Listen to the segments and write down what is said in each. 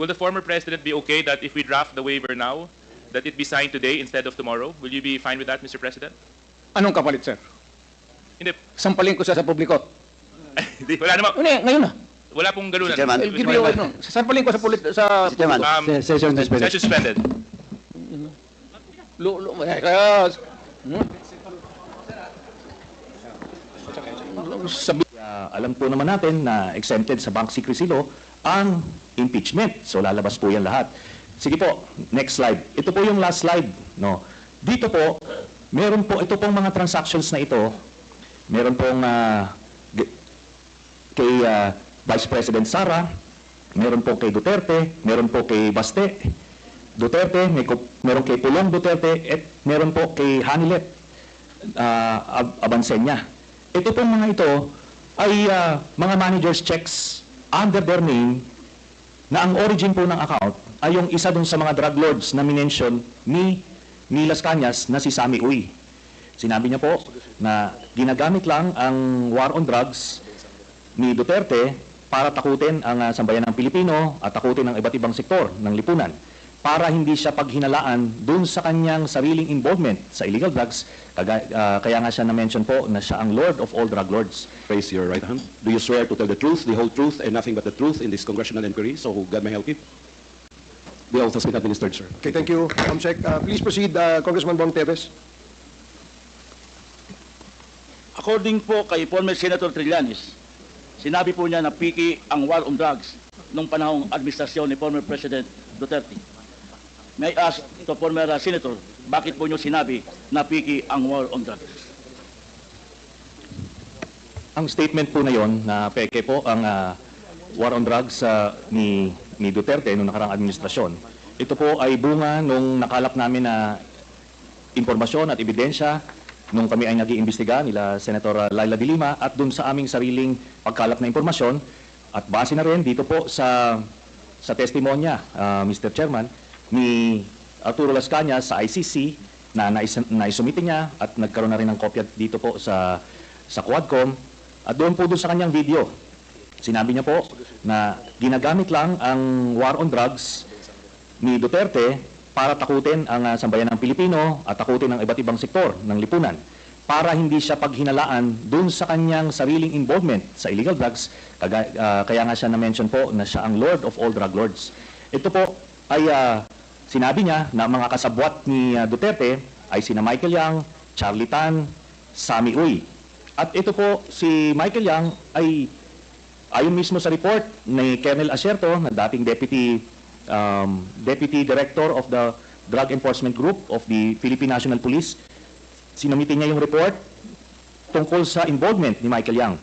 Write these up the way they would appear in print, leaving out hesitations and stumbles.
will the former president be okay that if we draft the waiver now, that it be signed today instead of tomorrow? Will you be fine with that, Mr. President? Anong kapalit, sir? Hindi. Sampalin ko siya sa publiko. Hindi, wala naman. Ngayon na. Wala pong galunan. Mr. Chairman. I'll give you, sampalin ko sa Mr. Chairman. Session suspended. Session suspended. Sabi, Alam po naman natin na exempted sa bank secrecy law ang impeachment. So lalabas po yan lahat. Sige po, next slide. Ito po yung last slide. No? Dito po, meron po, ito pong mga transactions na ito, meron pong kay Vice President Sara, meron po kay Duterte, meron po kay Baste Duterte, meron kay Pulong Duterte, at meron po kay Hanilet Abansenya. Ito pong mga ito ay mga managers checks under their name na ang origin po ng account ay yung isa dun sa mga drug lords na minention ni Las Cañas na si Sammy Uy. Sinabi niya po na ginagamit lang ang war on drugs ni Duterte para takutin ang sambayan ng Pilipino at takutin ang iba't ibang sektor ng lipunan para hindi siya paghinalaan dun sa kanyang sariling involvement sa illegal drugs. Kaya nga siya na-mention po na siya ang Lord of all drug lords. Raise your right hand. Do you swear to tell the truth, the whole truth, and nothing but the truth in this congressional inquiry? So God may help you. The oath has been administered, sir. Okay, thank you, Comsec. Please proceed, Congressman Bong Teves. According po kay former Senator Trillanes, sinabi po niya na piki ang war on drugs nung panahong administrasyon ni former President Duterte. May I ask to former Senator, bakit po niyo sinabi na piki ang war on drugs? Ang statement po na yon na peke po ang war on drugs ni Duterte noong nakarang administrasyon. Ito po ay bunga nung nakalap namin na impormasyon at ebidensya nung kami ay nag-iimbestiga nila Senator Laila de Lima at dun sa aming sariling pagkalap na impormasyon at base na rin dito po sa testimonya, Mr. Chairman, ni Arturo Las Cañas sa ICC na naisumite niya at nagkaroon na rin ng kopya dito po sa Quadcom at doon sa kanyang video. Sinabi niya po na ginagamit lang ang war on drugs ni Duterte para takutin ang sambayan ng Pilipino at takutin ang iba't ibang sektor ng lipunan para hindi siya paghinalaan dun sa kanyang sariling involvement sa illegal drugs. Kaya nga siya na-mention po na siya ang Lord of all drug lords. Ito po ay sinabi niya na mga kasabwat ni Duterte ay sina Michael Yang, Charlie Tan, Sammy Uy. At ito po si Michael Yang ay ayon mismo sa report ni Colonel Asierto na dating Deputy Director of the Drug Enforcement Group of the Philippine National Police. Sinumitin niya yung report tungkol sa involvement ni Michael Yang.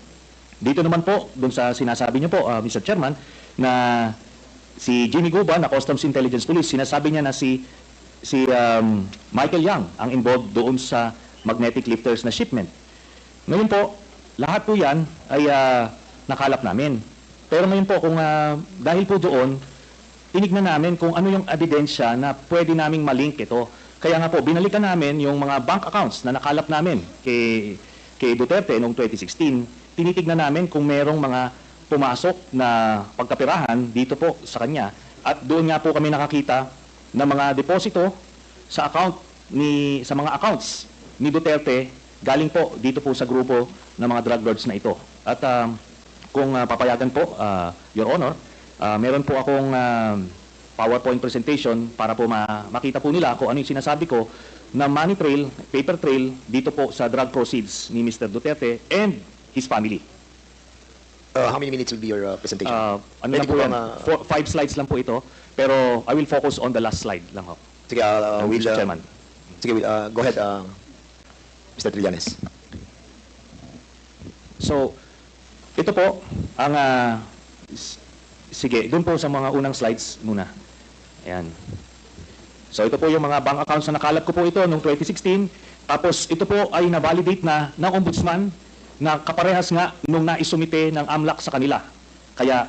Dito naman po, dun sa sinasabi niyo po, Mr. Chairman, na si Jimmy Guba na Customs Intelligence Police, sinasabi niya na si Michael Yang ang involved doon sa magnetic lifters na shipment. Ngayon po, lahat po yan ay nakalap namin. Pero ngayon po, dahil po doon, tinignan namin kung ano yung ebidensya na pwede naming malink ito. Kaya nga po, binalikan namin yung mga bank accounts na nakalap namin kay Duterte noong 2016. Tinitignan namin kung merong mga pumasok na pagkapirahan dito po sa kanya. At doon nga po kami nakakita na mga deposito sa mga accounts ni Duterte galing po dito po sa grupo ng mga drug lords na ito. At kung papayagan po, Your Honor, meron po akong PowerPoint presentation para po makita po nila kung ano yung sinasabi ko na money trail, paper trail dito po sa drug proceeds ni Mr. Duterte and his family. How many minutes will be your presentation? Ano lang po yan? 5 slides lang po ito. Pero I will focus on the last slide lang ho. Sige, Mr. Chairman. Sige, go ahead, Mr. Trillanes. So, ito po ang sige, doon po sa mga unang slides muna. Ayan. So ito po yung mga bank accounts na nakalap ko po ito noong 2016. Tapos ito po ay na-validate na ng Ombudsman na kaparehas nga nung naisumite ng AMLAC sa kanila. Kaya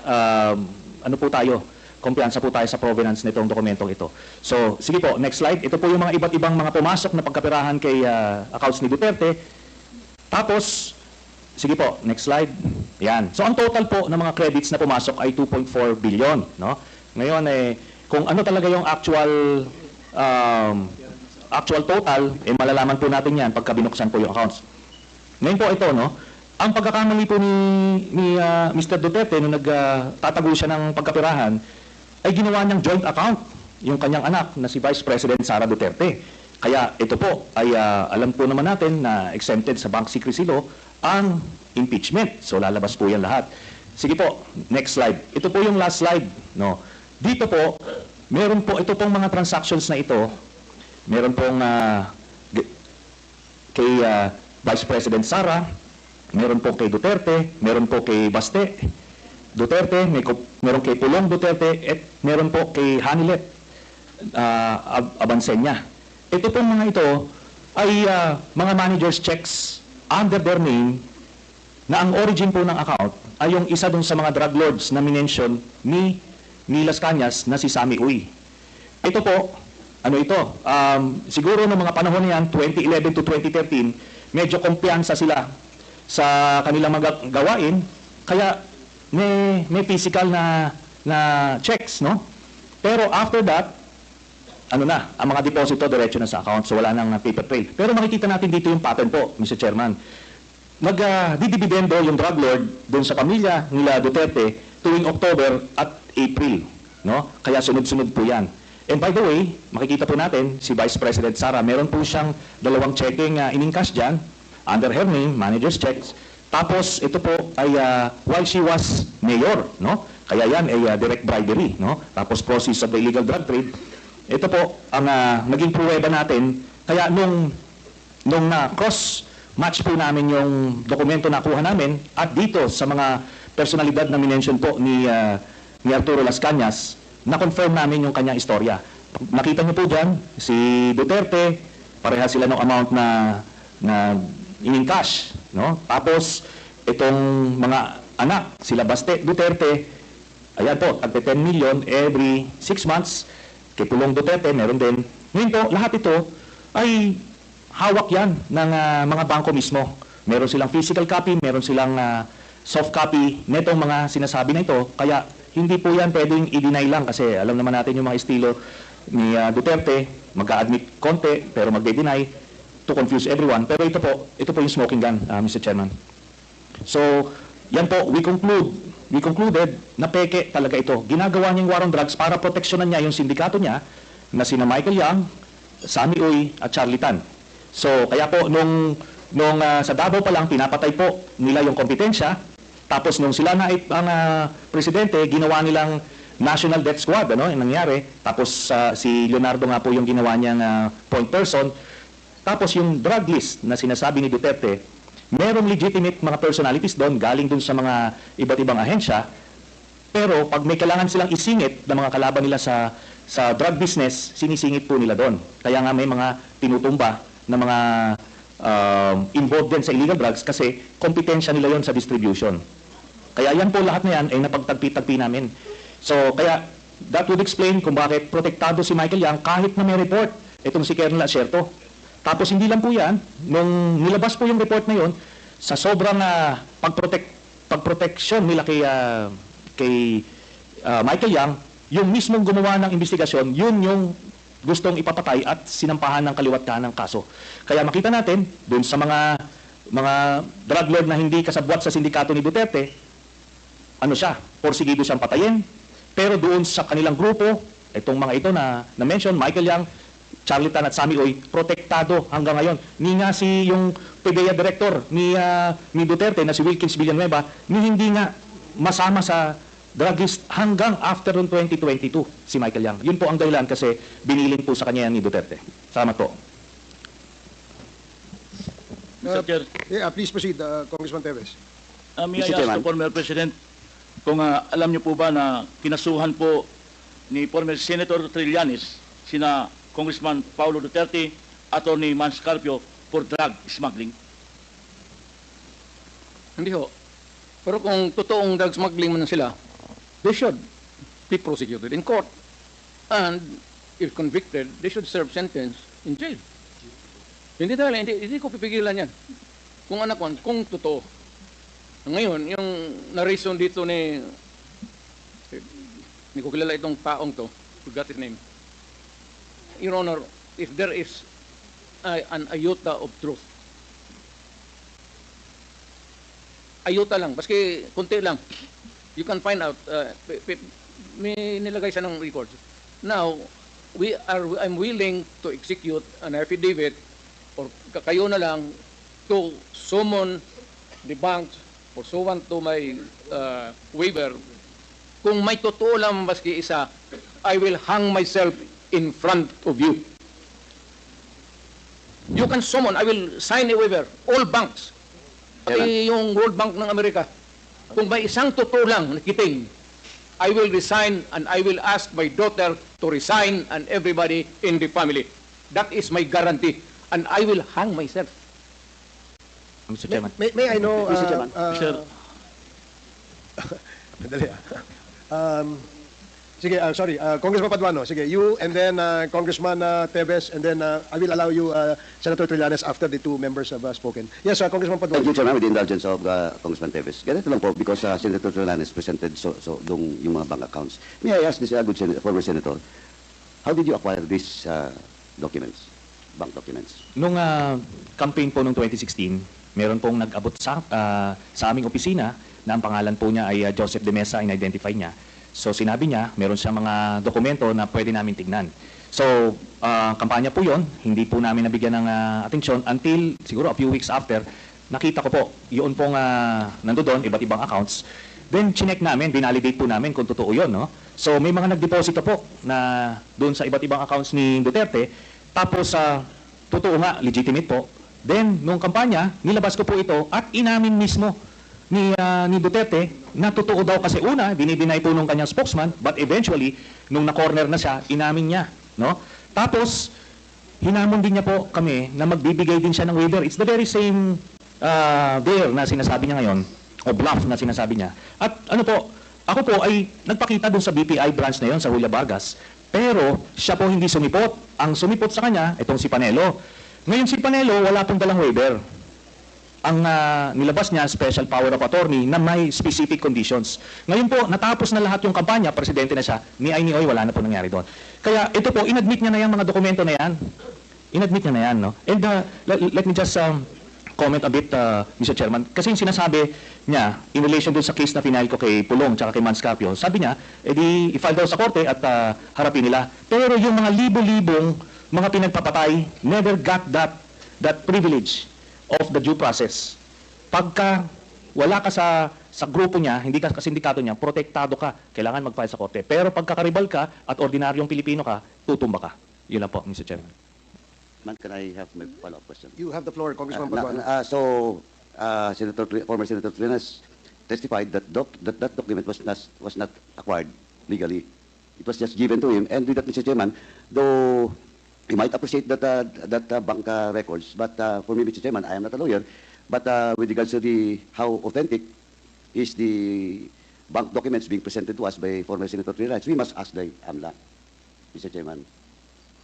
ano po tayo, kumpiyansa po tayo sa provenance nitong dokumentong ito. So sige po, next slide. Ito po yung mga iba't ibang mga pumasok na pagkapirahan kay accounts ni Duterte. Tapos, sige po, next slide. Yan. So ang total po ng mga credits na pumasok ay 2.4 billion, no? Ngayon, kung ano talaga yung actual total, malalaman po natin yan pagka binuksan po yung accounts. Ngayon po ito, no? Ang pagkakamali po ni Mr. Duterte nung nagtatago siya ng pagkapirahan, ay ginawa niyang joint account yung kanyang anak na si Vice President Sara Duterte. Kaya ito po ay alam po naman natin na exempted sa Bank Secrecy Law ang impeachment. So lalabas po yan lahat. Sige po, next slide. Ito po yung last slide. No? Dito po, meron po ito pong mga transactions na ito. Meron pong kay Vice President Sara, meron po kay Duterte, meron po kay Baste Duterte, meron kay Pulong Duterte, at meron po kay Hanilet Abansenya. Ito pong mga ito ay mga managers checks under their name na ang origin po ng account ay yung isa dun sa mga drug lords na minention ni Las Cañas na si Sammy Uy. Ito po, ano ito? Siguro ng mga panahon na yan, 2011 to 2013, medyo kumpiyansa sila sa kanilang mga gawain, kaya may physical na checks, no? Pero after that, ang mga deposito diretso na sa account, so wala nang paper trail. Pero makikita natin dito yung pattern po, Mr. Chairman. Nagdidibidendo yung drug lord doon sa pamilya nila Duterte tuwing October at April, no? Kaya sunod-sunod po yan. And by the way, makikita po natin si Vice President Sara, meron po siyang 2 checking in-encash dyan under her name, manager's checks. Tapos ito po ay while she was mayor, no? Kaya yan ay direct bribery, no? Tapos process of the illegal drug trade. Ito po ang naging pruweba natin. Kaya nung cross match po namin yung dokumento na kuha namin at dito sa mga personalidad na minention po ni Arturo Las Cañas, na-confirm namin yung kanyang istorya. Nakita niyo po dyan, si Duterte, pareha sila ng amount na in-encash, no? Tapos itong mga anak, sila Baste Duterte, ayan po, tagpe 10 million every 6 months. Kay Pulong Duterte, meron din. Ngayon po, lahat ito ay hawak yan ng mga bangko mismo. Meron silang physical copy, meron silang soft copy netong mga sinasabi na ito. Kaya hindi po yan pwedeng i-deny lang kasi alam naman natin yung mga estilo ni Duterte, mag-a-admit konti pero magde-deny to confuse everyone. Pero ito po yung smoking gun, Mr. Chairman. So, yan po, we concluded na peke talaga ito. Ginagawa niyang war on drugs para proteksyonan niya yung sindikato niya na sina Michael Yang, Sammy Uy at Charlie Tan. So, kaya po nung sa Davao pa lang pinapatay po nila yung kompetensya. Tapos nung sila na ang presidente, ginawa nilang National Death Squad, yung nangyari. Tapos si Leonardo nga po yung ginawa niyang point person. Tapos yung drug list na sinasabi ni Duterte, merong legitimate mga personalities doon, galing doon sa mga iba't ibang ahensya. Pero pag may kailangan silang isingit ng mga kalaban nila sa drug business, sinisingit po nila doon. Kaya nga may mga tinutumba na mga involved din sa illegal drugs kasi kompetensya nila yon sa distribution. Kaya yan po lahat na yan ay napagtagpi-tagpi namin. So kaya that would explain kung bakit protektado si Michael Yang kahit na may report itong si Colonel Acerto. Tapos hindi lang po yan, nung nilabas po yung report na yon, sa sobrang pagproteksyon nila kay Michael Yang, yung mismong gumawa ng investigasyon, yun yung gustong ipapatay at sinampahan ng kaliwat kanan ng kaso. Kaya makita natin, dun sa mga drug lord na hindi kasabwat sa sindikato ni Duterte, porsigido siyang patayin, pero doon sa kanilang grupo, itong mga ito na mention, Michael Yang, Charlie Tan at Sammy Uy, protektado hanggang ngayon. Ni nga si yung PDEA director ni Duterte na si Wilkins Villanueva, ni hindi nga masama sa drug list hanggang after 2022 si Michael Yang. Yun po ang dahilan kasi binilin po sa kanya ni Duterte. Salamat po. Mr. Chair, Please proceed, Congressman Teves. may I ask the former President kung alam niyo po ba na kinasuhan po ni former Senator Trillanes sina Congressman Paulo Duterte, Attorney Mans Carpio for drug smuggling? Hindi ho. Pero kung totoong drug smuggling man sila, they should be prosecuted in court. And if convicted, they should serve sentence in jail. Hindi ko pipigilan yan. Kung totoo. Ngayon, yung narration dito ni Hindi ko kilala itong taong to. Forgot his name. Your Honor, if there is an iota of truth, ayuta lang, baski kunti lang. You can find out, may nilagay siya ng records. Now, I'm willing to execute an affidavit or kayo na lang to summon the banks pursuant to my waiver. Kung may totoo lang baski isa, I will hang myself in front of you. You can summon, I will sign a waiver, all banks. Pati yung World Bank ng Amerika. Kung may isang totoo lang nakiting, I will resign and I will ask my daughter to resign and everybody in the family. That is my guarantee. And I will hang myself. Mr. Chairman. May I know... Mr. Chairman. Sir. Madali sige, sorry, Congressman Paduano, sige, you and then Congressman Teves, and then I will allow you, Senator Trillanes, after the two members have spoken. Yes, Congressman Thank Paduano. you, Chairman, with the indulgence of Congressman Teves. Ganito lang po, because Senator Trillanes presented yung mga bank accounts. May I ask this former Senator, how did you acquire these documents, bank documents? Nung campaign po noong 2016, meron pong nag-abot sa aming opisina na ang pangalan po niya ay Joseph De Mesa, in-identify niya. So sinabi niya, meron siyang mga dokumento na pwede namin tignan. So, kampanya po yon, hindi po namin nabigyan ng atensyon until siguro a few weeks after, nakita ko po, yun pong nandoon, iba't ibang accounts. Then, chinek namin, binalidate po namin kung totoo yun, no? So, may mga nagdeposito po na doon sa iba't ibang accounts ni Duterte, tapos, totoo nga, legitimate po. Then, nung kampanya, nilabas ko po ito at inamin mismo ni Duterte na totoo daw kasi una, dinideny po nung kanyang spokesman, but eventually, nung na-corner na siya, inamin niya, no? Tapos, hinamon din niya po kami na magbibigay din siya ng waiver. It's the very same dare na sinasabi niya ngayon, o bluff na sinasabi niya. At ano po, ako po ay nagpakita dun sa BPI branch na yon sa Julia Vargas, pero siya po hindi sumipot. Ang sumipot sa kanya, itong si Panelo. Ngayon si Panelo, wala pong dalang waiver. Ang nilabas niya, special power of attorney na may specific conditions. Ngayon po, natapos na lahat yung kampanya, presidente na siya, ni ay ni oy, wala na po nangyari doon. Kaya ito po, inadmit niya na yung mga dokumento na yan. Inadmit niya na yan, no? And let me just comment a bit, Mr. Chairman. Kasi yung sinasabi niya, in relation dun sa case na final ko kay Pulong tsaka kay Manscapio, sabi niya, edi i-file daw sa korte at harapin nila. Pero yung mga libo-libong mga pinagpapatay, never got that privilege of the due process. Pagka wala ka sa grupo niya, hindi ka sa sindikato niya, protektado ka, kailangan mag-file sa korte. Pero pagka karibal ka at ordinaryong Pilipino ka, tutumba ka. Yun lang po, Mr. Chairman. Man, can I have my follow-up question? You have the floor, Congressman Paduano. Former Senator Trillanes testified that that document was not acquired legally. It was just given to him. And with that, Mr. Chairman, though you might appreciate that bank records, but for me, Mr. Chairman, I am not a lawyer, but with regards to how authentic is the bank documents being presented to us by former Senator Trillanes, we must ask the AMLA, Mr. Chairman.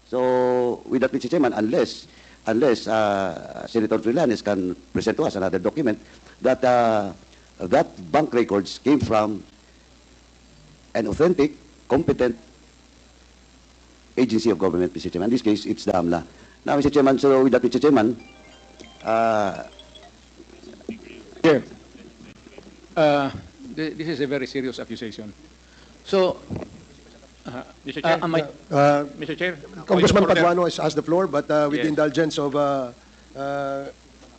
So, with that, Mr. Chairman, unless Senator Trillanes can present to us another document that that bank records came from an authentic, competent agency of government, Mr. Chairman. In this case, it's the AMLA. Now, Mr. Chairman, so with that, Mr. Chairman, Here, this is a very serious accusation. So, Mr. Chair, Mr. Chair, Congressman point of order. Paduano has asked the floor, but with the Yes. indulgence of...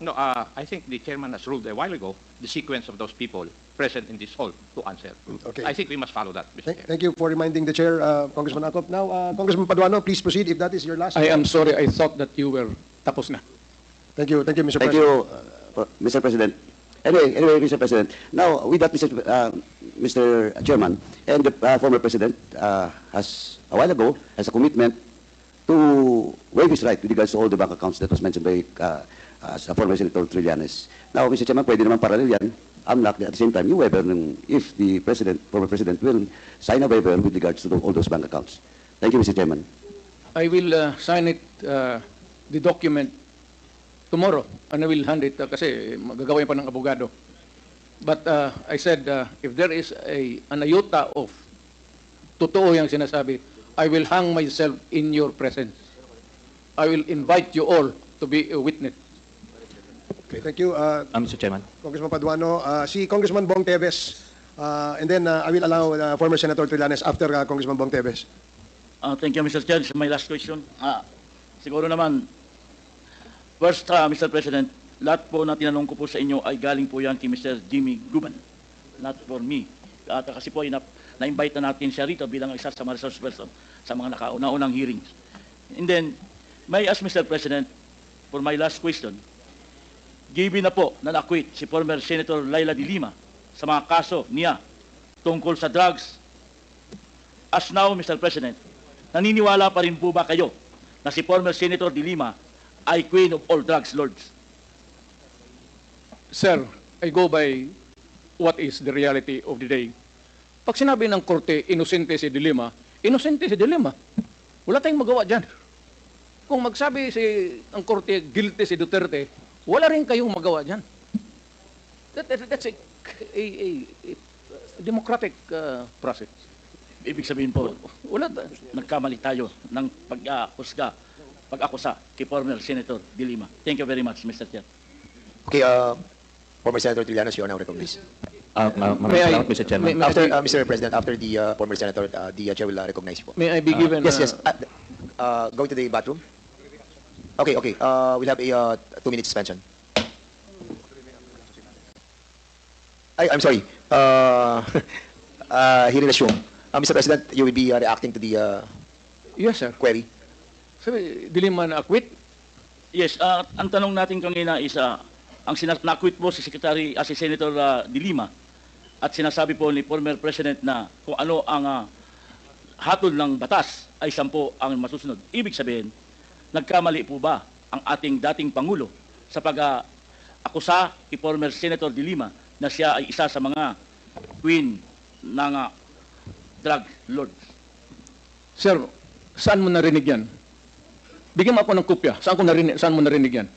No, I think the chairman has ruled a while ago the sequence of those people present in this hall to answer. Okay. I think we must follow that, Mr. Chair. Thank you for reminding the chair, Congressman Acop. Now, Congressman Paduano, please proceed if that is your last. I am sorry, I thought that you were tapos na. Thank you, Mr. thank President. you, Mr. President. Anyway, Mr. President, now with that, Mr. Chairman, and the former President has, a while ago, has a commitment to waive his right with regards to all the bank accounts that was mentioned by former Senator Trillanes. Now, Mr. Chairman, pwede naman parallel yan. AMLAC, at the same time, yung waiver, if the former President will sign a waiver with regards to all those bank accounts. Thank you, Mr. Chairman. I will sign it, the document, tomorrow, and I will hand it kasi magagawin pa ng abogado. But I said, if there is an iota of totoo yung sinasabi, I will hang myself in your presence. I will invite you all to be a witness. Okay, thank you, Mr. Chairman. Congressman Paduano. Si Congressman Bong Teves, and then I will allow former Senator Trillanes after Congressman Bong Teves. Thank you, Mr. Chair. My last question. Siguro naman, first, Mr. President, lahat po na tinanong ko po sa inyo ay galing po yan kay Mr. Jimmy Guban, not for me. At kasi po, na-invite na natin siya rito bilang isa sa mga resource person sa mga nakauna-unang hearings. And then, may I ask Mr. President, for my last question, given na po na na-acquit si former Senator Laila de Lima sa mga kaso niya tungkol sa drugs, as now, Mr. President, naniniwala pa rin po ba kayo na si former Senator de Lima ay queen of all drugs lords? Sir, I go by what is the reality of the day. Pag sinabi ng korte, inosente si De Lima, inosente si De Lima. Wala tayong magawa dyan. Kung magsabi ang korte, guilty si Duterte, wala rin kayong magawa dyan. That's a democratic process. Ibig sabihin po, Wala. nagkamali tayo ng pag-akusa kay former Senator de Lima. Thank you very much, Mr. Chair. Okay, former Senator Trillanes, you are now recognized. Salamat, Mr. Chairman. After, Mr. President, after the former Senator, the Chair will recognize you po. May I be given... Yes. Going to the bathroom? Okay. We'll have a 2-minute suspension. I'm sorry. He will assume. Mr. President, you will be reacting to the Yes, sir. query. Sabi, De Lima na-acquit? Yes, ang tanong natin kanina is, na-acquit po si Senator de Lima at sinasabi po ni former President na kung ano ang hatol ng batas ay 10 ang masusunod. Ibig sabihin, nagkamali po ba ang ating dating Pangulo sa pag-akusa kay former Senator de Lima na siya ay isa sa mga queen ng drug lords? Sir, saan mo narinig yan? Bigyan mo ako ng kopya. Saan mo narinig yan?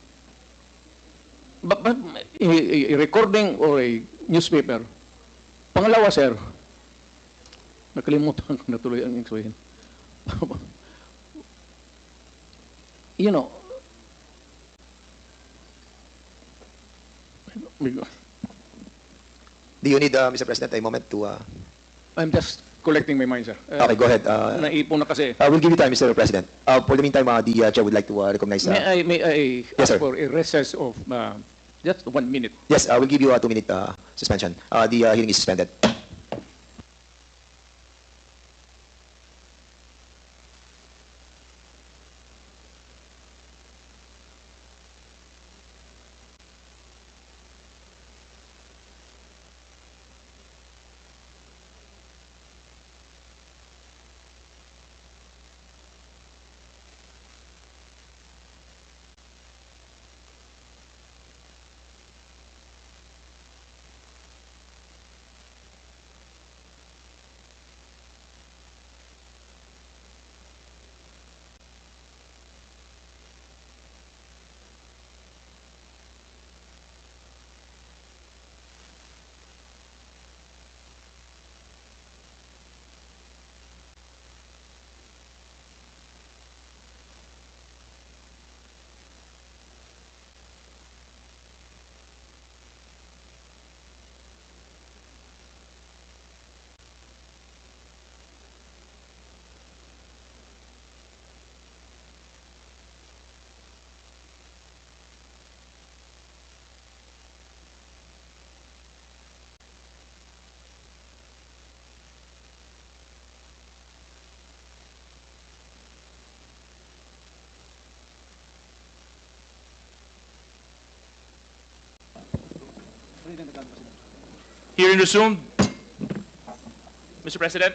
A recording or a newspaper. Pangalawa, sir, nakalimutan ko na tuloy ang sabihin. You know, Do you need, Mr. President, a moment to... I'm just collecting my mind, sir. Okay, go ahead. Naipon na kasi. We'll give you time, Mr. President. For the meantime, the Chair would like to recognize... May I Yes, ask sir. for a recess of just 1 minute? Yes, we'll give you a 2-minute suspension. The hearing is suspended. Hearing resumed. Mr. President.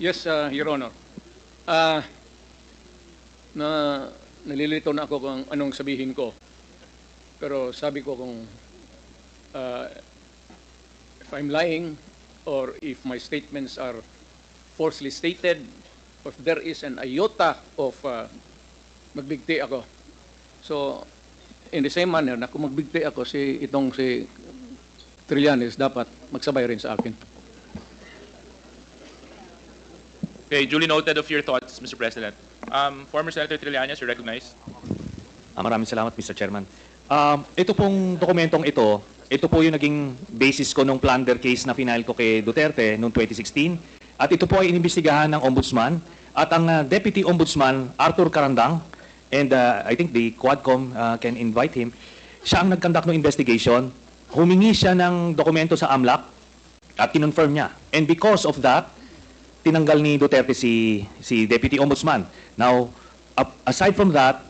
Yes, Your Honor. Nalilito na ako kung anong sabihin ko. Pero sabi ko kung if I'm lying or if my statements are falsely stated, or if there is an iota of magbigti ako. So, in the same manner na kung magbigti ako, si Trillanes dapat magsabay rin sa akin. Okay, duly noted of your thoughts, Mr. President. Former Senator Trillanes, you're recognized. Maraming salamat, Mr. Chairman. Ito pong dokumentong ito po yung naging basis ko nung plunder case na final ko kay Duterte noong 2016. At ito po ay inimbestigahan ng Ombudsman. At ang Deputy Ombudsman, Arthur Carandang, and I think the Quadcom can invite him, siya ang nag-conduct ng investigation. Humingi siya ng dokumento sa AMLAC at kinonfirm niya. And because of that, tinanggal ni Duterte si Deputy Ombudsman. Now, aside from that,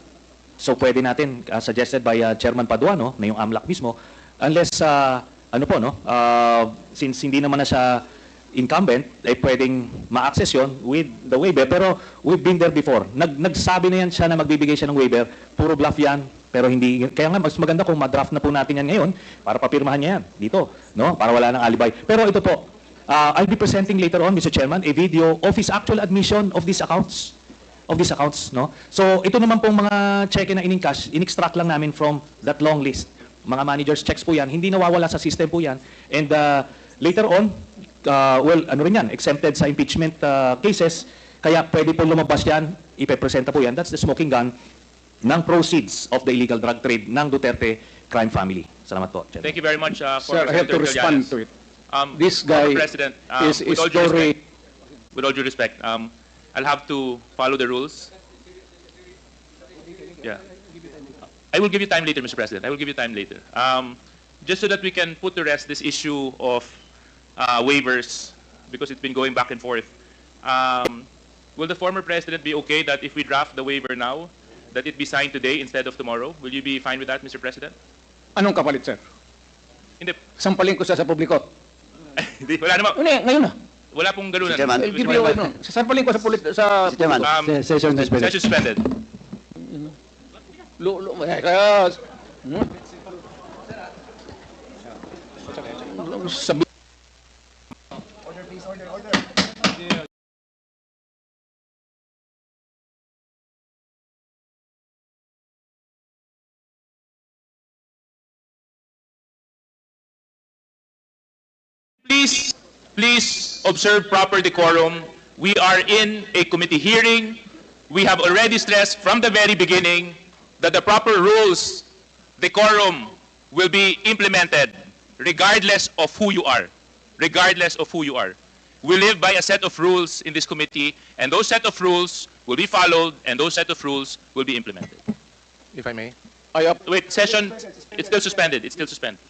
so pwede natin, suggested by Chairman Paduano, na yung AMLAC mismo, unless, since hindi naman na siya incumbent, ay pwedeng ma-access yun with the waiver. Pero we've been there before. Nagsabi na yan siya na magbibigay siya ng waiver. Puro bluff yan. Pero hindi, kaya nga mas maganda kung ma-draft na po natin yan ngayon para papirmahan niya yan dito, no? Para wala ng alibay. Pero ito po, I'll be presenting later on, Mr. Chairman, a video of his actual admission of these accounts. No? So ito naman pong mga cheque na in-encash, in-extract lang namin from that long list. Mga managers checks po yan, hindi nawawala sa system po yan. And later on, exempted sa impeachment cases, kaya pwede po lumabas yan, ipepresenta po yan. That's the smoking gun ng proceeds of the illegal drug trade ng Duterte crime family. Salamat po, Chairman. Thank you very much, Sir, former I have to Senator respond Trillanes. to it. This guy Former President, is with all due story. respect, with all due respect, I'll have to follow the rules. Yeah. I will give you time later, Mr. President. I will give you time later. Just so that we can put to rest this issue of waivers, because it's been going back and forth. Will the former President be okay that if we draft the waiver now, that it be signed today instead of tomorrow? Will you be fine with that, Mr. President? Anong kapalit, sir? Hindi. Sampalin ko sa publiko. Hindi, wala naman. Ngayon na. Wala pong galunan. Mr. Chairman. I'll give you, sasampalin ko sa Mr. Chairman. Session suspended. Session suspended. Kaya, sabi, Please observe proper decorum. We are in a committee hearing. We have already stressed from the very beginning that the proper rules, decorum, will be implemented regardless of who you are. Regardless of who you are. We live by a set of rules in this committee, and those set of rules will be followed, and those set of rules will be implemented. If I may. Wait, session, it's still suspended. It's still suspended.